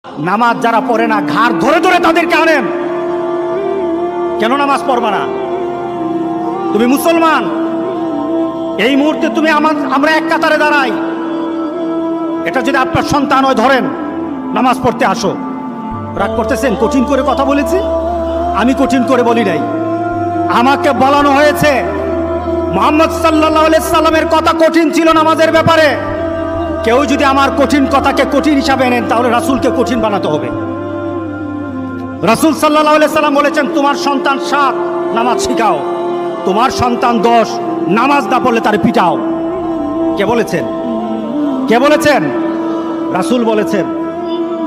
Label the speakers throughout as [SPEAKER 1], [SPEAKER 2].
[SPEAKER 1] নামাজ যারা পড়ে না ঘাড় ধরে ধরে তাদেরকে আনেন। কেন নামাজ পড়বা না? তুমি মুসলমান, এই মুহূর্তে তুমি আমরা এক কাতারে দাঁড়াই। এটা যদি আপনার সন্তান হয়, ধরেন নামাজ পড়তে আসো। রাগ করতেছেন? কঠিন করে কথা বলেছি? আমি কঠিন করে বলি নাই। আমাকে বলানো হয়েছে মুহাম্মদ সাল্লাল্লাহু আলাইহি সাল্লামের কথা কঠিন ছিল নামাজের ব্যাপারে। কেউ যদি আমার কঠিন কথাকে কঠিন হিসাবে নেন, তাহলে রাসূলকে কঠিন বানাতে হবে। রাসূল সাল্লাল্লাহু আলাইহি সাল্লাম বলেছেন, তোমার সন্তান 7 নামাজ শিখাও, তোমার সন্তান 10 নামাজ না পড়লে তার পিটাও। কে বলেছেন? কে বলেছেন? রাসূল বলেছেন।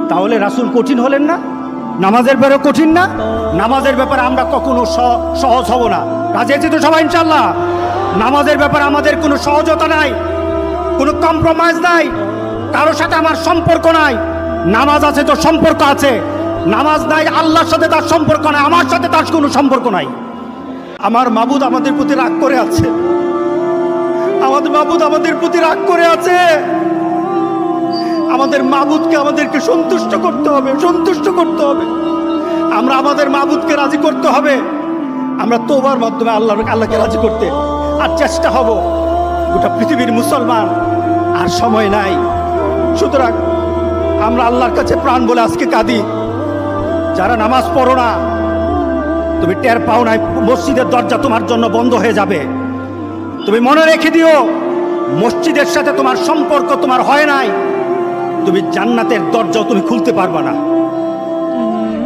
[SPEAKER 1] তাহলে রাসূল কঠিন হলেন না? নামাজের ব্যাপারে কঠিন না? নামাজের ব্যাপারে আমরা কখনো সহজ হব না। রাজি আছি তো সবাই ইনশাআল্লাহ? নামাজের ব্যাপারে আমাদের কোনো সহজতা নাই, কোনো কম্প্রোমাইজ নাই, কারোর সাথে আমার সম্পর্ক নাই। নামাজ আছে তো সম্পর্ক আছে, নামাজ নাই আল্লাহর সাথে তার সম্পর্ক নাই, আমার সাথে তার কোনো সম্পর্ক নাই। আমার মাবুদ আমাদের প্রতি রাগ করে আছে, আমাদের মাবুদ আমাদের প্রতি রাগ করে আছে। আমাদের মাবুদকে আমাদেরকে সন্তুষ্ট করতে হবে, সন্তুষ্ট করতে হবে। আমরা আমাদের মাবুদকে রাজি করতে হবে। আমরা তওবার মাধ্যমে আল্লাহকে রাজি করতে আর চেষ্টা হব। গোটা পৃথিবীর মুসলমান আর সময় নাই। সুতরাং আমরা আল্লাহর কাছে প্রাণ বলে আজকে কাঁদি। যারা নামাজ পড়ো না, তুমি টের পাও নাই, মসজিদের দরজা তোমার জন্য বন্ধ হয়ে যাবে। তুমি মনে রেখে দিও, মসজিদের সাথে তোমার সম্পর্ক তোমার হয় নাই, তুমি জান্নাতের দরজাও তুমি খুলতে পারবা না।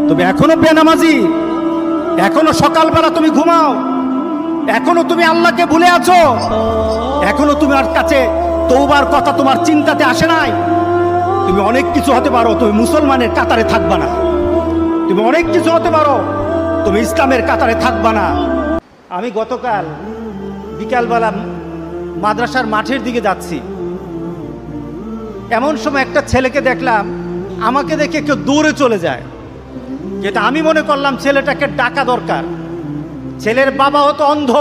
[SPEAKER 1] তুমি এখনো বেনামাজি, এখনো সকালবেলা তুমি ঘুমাও, এখনো তুমি আল্লাহকে ভুলে আছো, এখনো তোমার কাছে তওবার কথা তোমার চিন্তাতে আসে নাই। তুমি অনেক কিছু হতে পারো, তুমি মুসলমানের কাতারে থাকবা না। তুমি অনেক কিছু হতে পারো, তুমি ইসলামের কাতারে থাকবা না। আমি গতকাল বিকালবেলা মাদ্রাসার মাঠের দিকে যাচ্ছি, এমন সময় একটা ছেলেকে দেখলাম, আমাকে দেখে কেউ দৌড়ে চলে যায়। যেটা আমি মনে করলাম ছেলেটাকে ডাকা দরকার। ছেলের বাবা হতো অন্ধ,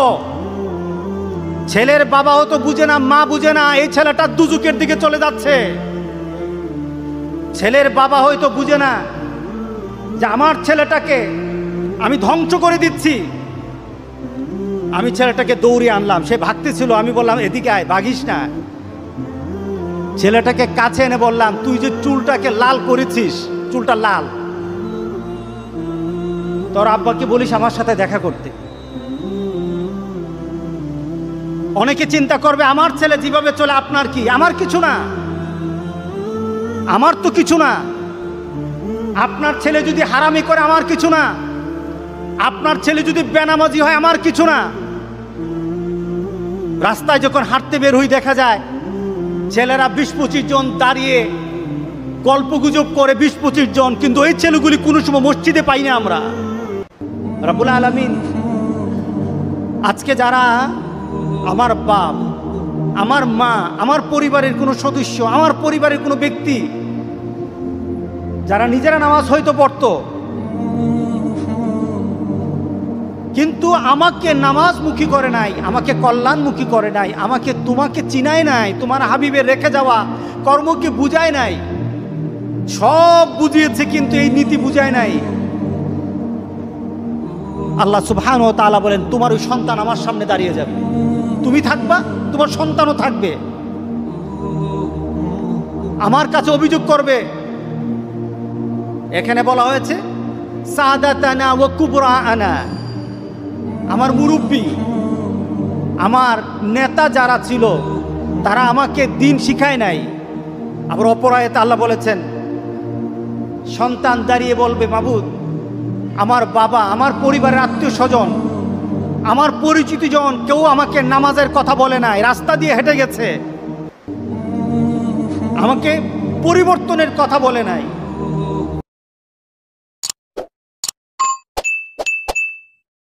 [SPEAKER 1] ছেলের বাবা হতো বুঝে না, মা বুঝে না, এই ছেলেটা দুজুকের দিকে চলে যাচ্ছে। ছেলের বাবা হয়তো বুঝে না যে আমার ছেলেটাকে আমি ধ্বংস করে দিচ্ছি। আমি ছেলেটাকে দৌড়ে আনলাম, সে ভাগতেছিল। আমি বললাম, এদিকে আয়, ভাগিস না। ছেলেটাকে কাছে এনে বললাম, তুই যে চুলটাকে লাল করেছিস, চুলটা লাল, তোর আব্বাকে বলিস আমার সাথে দেখা করতে। অনেকে চিন্তা করবে, আমার ছেলে যেভাবে চলে আপনার কি? আমার কিছু না, আমার তো কিছু না। আপনার ছেলে যদি হারামি করে, আমার কিছু না। আপনার ছেলে যদি বেনামাজি হয়, আমার কিছু না। রাস্তায় যখন হাঁটতে বের হই, দেখা যায় ছেলেরা 20-25 জন দাঁড়িয়ে গল্পগুজব করে, 20-25 জন, কিন্তু এই ছেলেগুলি কোনো সময় মসজিদে পাই না আমরা। রব্বুল আলামিন আজকে যারা আমার বাপ, আমার মা, আমার পরিবারের কোনো সদস্য, আমার পরিবারের কোনো ব্যক্তি, যারা নিজেরা নামাজ হয়তো পড়তো, কিন্তু আমাকে নামাজমুখী করে নাই, আমাকে কল্যাণমুখী করে নাই, আমাকে তোমাকে চিনায় নাই, তোমার হাবিবের রেখে যাওয়া কর্মকে বুঝায় নাই। সব বুঝিয়েছে কিন্তু এই নীতি বুঝায় নাই। আল্লাহ সুবহানাহু ওয়া তাআলা বলেন, তোমার ওই সন্তান আমার সামনে দাঁড়িয়ে যাবে, তুমি থাকবা, তোমার সন্তানও থাকবে, আমার কাছে অভিযোগ করবে। এখানে বলা হয়েছে সাদাতানা ওয়া কুবরাআনা, আমার মুরব্বী, আমার নেতা যারা ছিল, তারা আমাকে দিন শিখায় নাই। আবার অপর আয়াতে আল্লাহ বলেছেন, সন্তান দাঁড়িয়ে বলবে, মাবুদ, আমার বাবা, আমার পরিবারের আত্মীয় স্বজন, আমার পরিচিত জন কেউ আমাকে নামাজের কথা বলে নাই, রাস্তা দিয়ে হেঁটে গেছে, আমাকে পরিবর্তনের কথা বলে নাই।